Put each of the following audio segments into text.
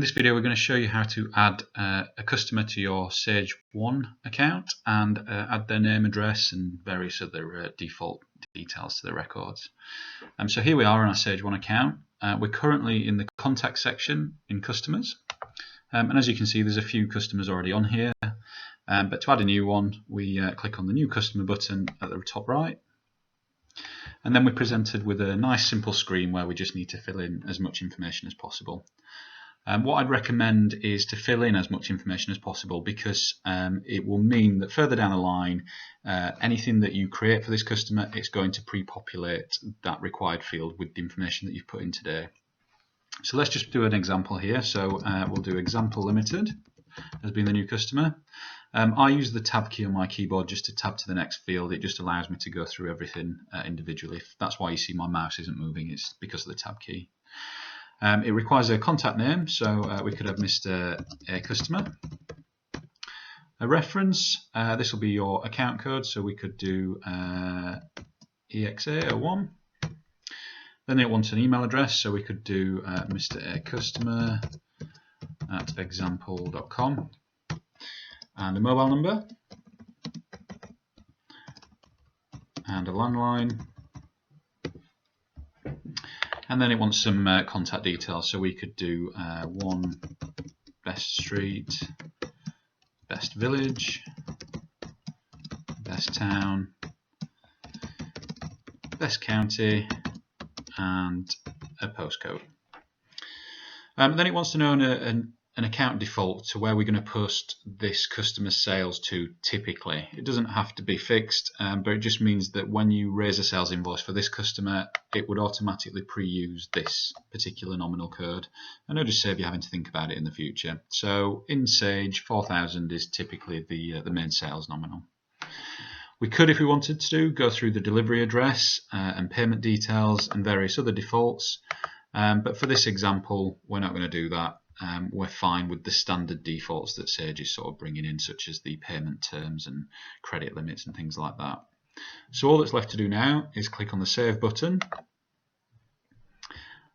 In this video we're going to show you how to add a customer to your Sage 1 account and add their name, address and various other default details to the records. So here we are on our Sage 1 account. We're currently in the contact section in customers, and as you can see there's a few customers already on here, but to add a new one we click on the new customer button at the top right. And then we're presented with a nice simple screen where we just need to fill in as much information as possible. What I'd recommend is to fill in as much information as possible, because it will mean that further down the line, anything that you create for this customer, it's going to pre-populate that required field with the information that you've put in today. So let's just do an example here. So we'll do example limited as being the new customer. I use the tab key on my keyboard just to tab to the next field. It just allows me to go through everything individually. If that's why you see my mouse isn't moving, it's because of the tab key. It requires a contact name, so we could have Mr. A Customer. A reference, this will be your account code, so we could do EXA01. Then it wants an email address, so we could do Mr. A Customer at example.com. And a mobile number, and a landline, and then it wants some contact details, so we could do 1 best street, best village, best town, best county, and a postcode. Then it wants to know an account default to where we're going to post this customer's sales to typically. It doesn't have to be fixed, but it just means that when you raise a sales invoice for this customer, it would automatically pre-use this particular nominal code, and it'll just save you having to think about it in the future. So in Sage, 4,000 is typically the main sales nominal. We could, if we wanted to, go through the delivery address and payment details and various other defaults, but for this example we're not going to do that. We're fine with the standard defaults that Sage is sort of bringing in, such as the payment terms and credit limits and things like that. So all that's left to do now is click on the Save button.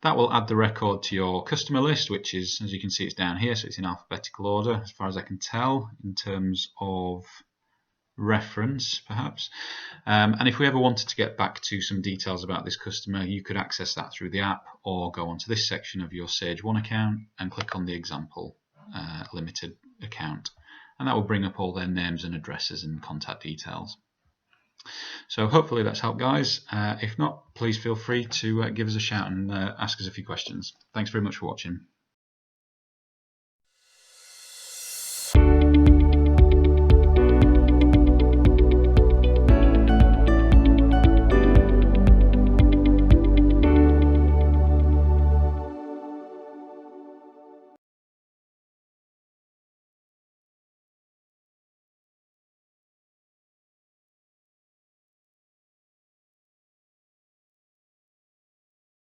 That will add the record to your customer list, which is, as you can see, it's down here, so it's in alphabetical order as far as I can tell in terms of reference perhaps, and if we ever wanted to get back to some details about this customer, you could access that through the app or go onto this section of your Sage 1 account and click on the example limited account, and that will bring up all their names and addresses and contact details. So hopefully that's helped, guys. If not, please feel free to give us a shout and ask us a few questions. Thanks very much for watching.